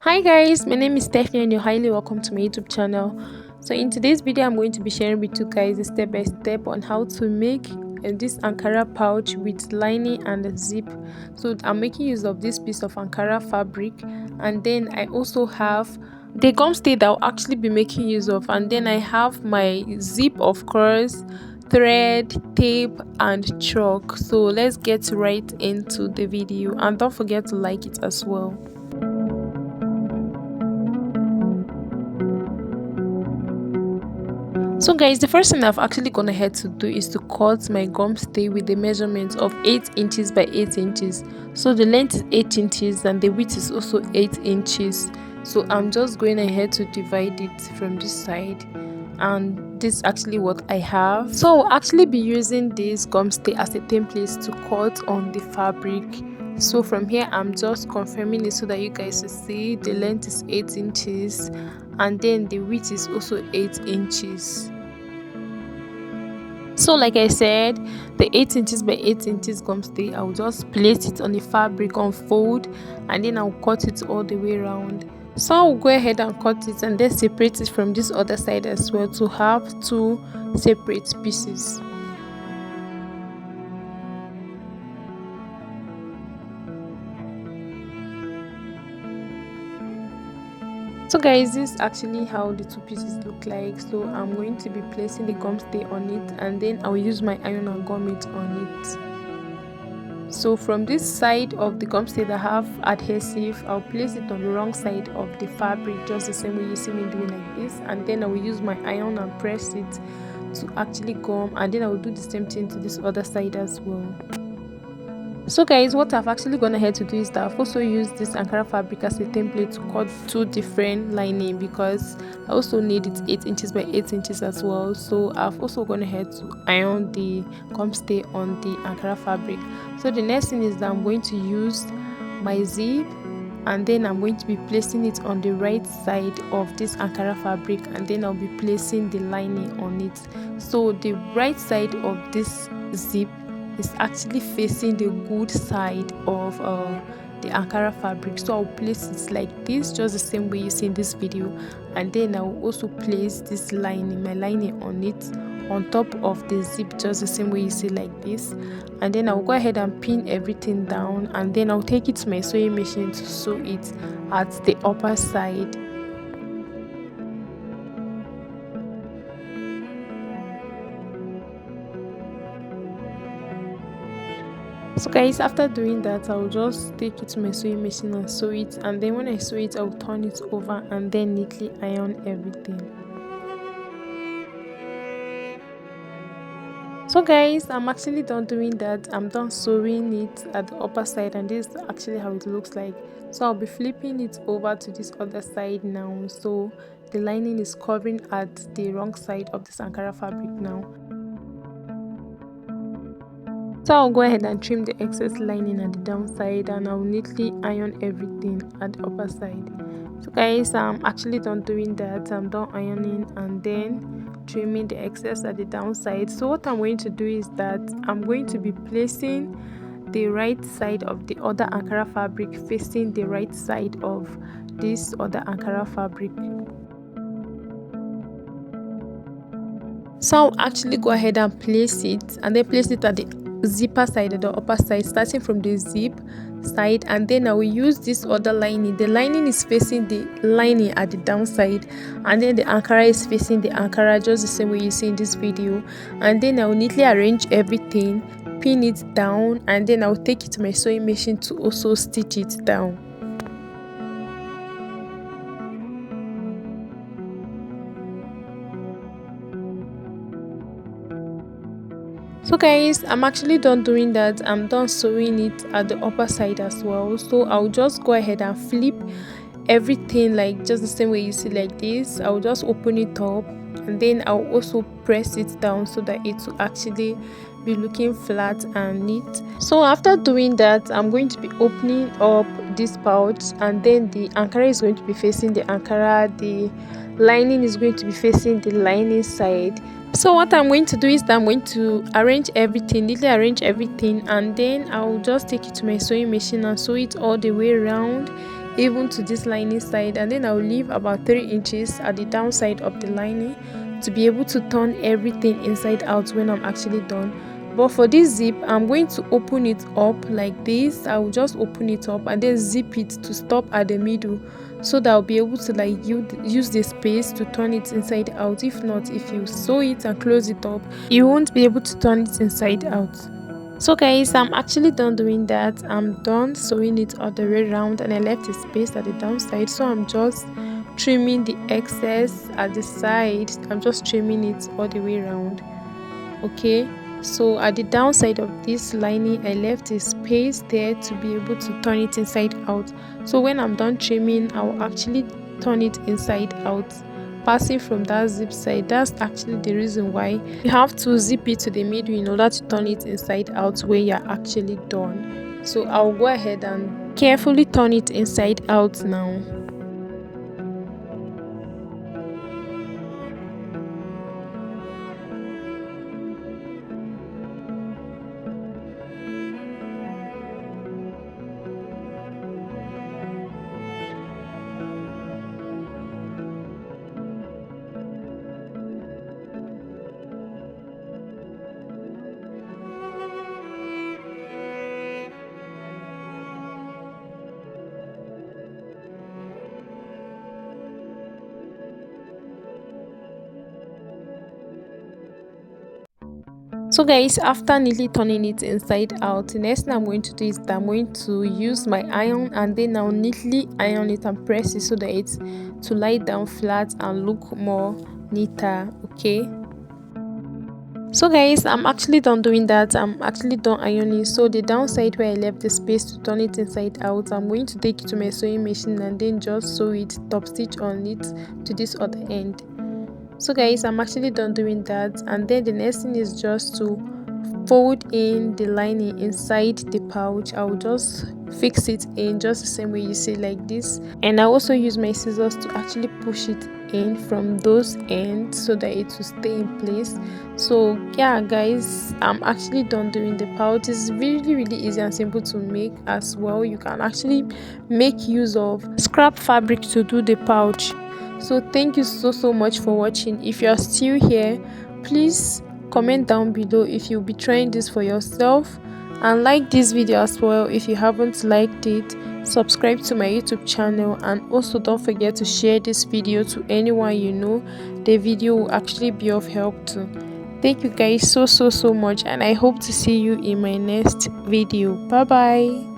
Hi guys, my name is Stephanie and you're highly welcome to my YouTube channel. So in today's video I'm going to be sharing with you guys a step by step on how to make this Ankara pouch with lining and a zip. So I'm making use of this piece of Ankara fabric, and then I also have the gum stay that I'll actually be making use of, and then I have my zip, of course, thread, tape and chalk. So let's get right into the video, and don't forget to like it as well. So guys, the first thing I've actually gone ahead to do is to cut my gum stay with the measurement of 8 inches by 8 inches. So the length is 8 inches and the width is also 8 inches. So I'm just going ahead to divide it from this side, and this is actually what I have. So I'll actually be using this gum stay as a template to cut on the fabric. So from here I'm just confirming it so that you guys will see the length is 8 inches and then the width is also 8 inches. So like I said, the 8 inches by 8 inches gum stay, I'll just place it on the fabric, unfold, and then I'll cut it all the way around. So I'll go ahead and cut it and then separate it from this other side as well to have two separate pieces. So guys, this is actually how the two pieces look like. So I'm going to be placing the gum stay on it, and then I'll use my iron and gum it on it. So from this side of the gum stay that have adhesive, I'll place it on the wrong side of the fabric, just the same way you see me doing like this, and then I will use my iron and press it to actually gum, and then I will do the same thing to this other side as well. So guys, what I've actually gone ahead to do is that I've also used this Ankara fabric as a template to cut two different lining, because I also need it 8 inches by 8 inches as well. So I've also gone ahead to iron the gum stay on the Ankara fabric. So the next thing is that I'm going to use my zip, and then I'm going to be placing it on the right side of this Ankara fabric, and then I'll be placing the lining on it. So the right side of this zip is actually facing the good side of the Ankara fabric. So I'll place it like this, just the same way you see in this video, and then I'll also place this lining, my lining, on it on top of the zip, just the same way you see like this. And then I'll go ahead and pin everything down, and then I'll take it to my sewing machine to sew it at the upper side. So guys, after doing that, I'll just take it to my sewing machine and sew it, and then when I sew it, I'll turn it over and then neatly iron everything. So guys, I'm actually done doing that. I'm done sewing it at the upper side, and this is actually how it looks like. So I'll be flipping it over to this other side now. So the lining is covering at the wrong side of this Ankara fabric now. So I'll go ahead and trim the excess lining at the downside, and I'll neatly iron everything at the upper side. So guys, I'm actually done doing that. I'm done ironing and then trimming the excess at the downside. So what I'm going to do is that I'm going to be placing the right side of the other Ankara fabric facing the right side of this other Ankara fabric. So I'll actually go ahead and place it, and then place it at the zipper side, at the upper side, starting from the zip side, and then I will use this other lining. The lining is facing the lining at the downside, and then the Ankara is facing the Ankara, just the same way you see in this video. And then I will neatly arrange everything, pin it down, and then I'll take it to my sewing machine to also stitch it down. So guys, I'm actually done doing that. I'm done sewing it at the upper side as well. So I'll just go ahead and flip everything like just the same way you see like this. I'll just open it up, and then I'll also press it down so that it will actually be looking flat and neat. So after doing that, I'm going to be opening up this pouch, and then the Ankara is going to be facing the Ankara, the lining is going to be facing the lining side. So what I'm going to do is that I'm going to arrange everything, neatly arrange everything, and then I'll just take it to my sewing machine and sew it all the way around even to this lining side, and then I'll leave about 3 inches at the downside of the lining to be able to turn everything inside out when I'm actually done. But for this zip, I'm going to open it up like this. I will just open it up and then zip it to stop at the middle, so that I'll be able to like use the space to turn it inside out. If not, if you sew it and close it up, you won't be able to turn it inside out. So guys, I'm actually done doing that. I'm done sewing it all the way around, and I left a space at the downside, so I'm just trimming the excess at the side. I'm just trimming it all the way around. Okay, so at the downside of this lining, I left a space there to be able to turn it inside out. So when I'm done trimming, I'll actually turn it inside out, passing from that zip side. That's actually the reason why you have to zip it to the middle in order to turn it inside out when you're actually done. So I'll go ahead and carefully turn it inside out now. So guys, after neatly turning it inside out, the next thing I'm going to do is that I'm going to use my iron, and then I'll neatly iron it and press it so that it's to lie down flat and look more neater. Okay, so guys, I'm actually done doing that. I'm actually done ironing. So the downside where I left the space to turn it inside out, I'm going to take it to my sewing machine and then just sew it, top stitch on it to this other end. So guys, I'm actually done doing that, and then the next thing is just to fold in the lining inside the pouch. I'll just fix it in just the same way you see, like this, and I also use my scissors to actually push it in from those ends so that it will stay in place. So yeah guys, I'm actually done doing the pouch. It's really easy and simple to make as well. You can actually make use of scrap fabric to do the pouch. So thank you so much for watching. If you are still here, please comment down below if you'll be trying this for yourself, and like this video as well if you haven't liked it. Subscribe to my YouTube channel, and also don't forget to share this video to anyone you know. The video will actually be of help too. Thank you guys so much, and I hope to see you in my next video. Bye bye.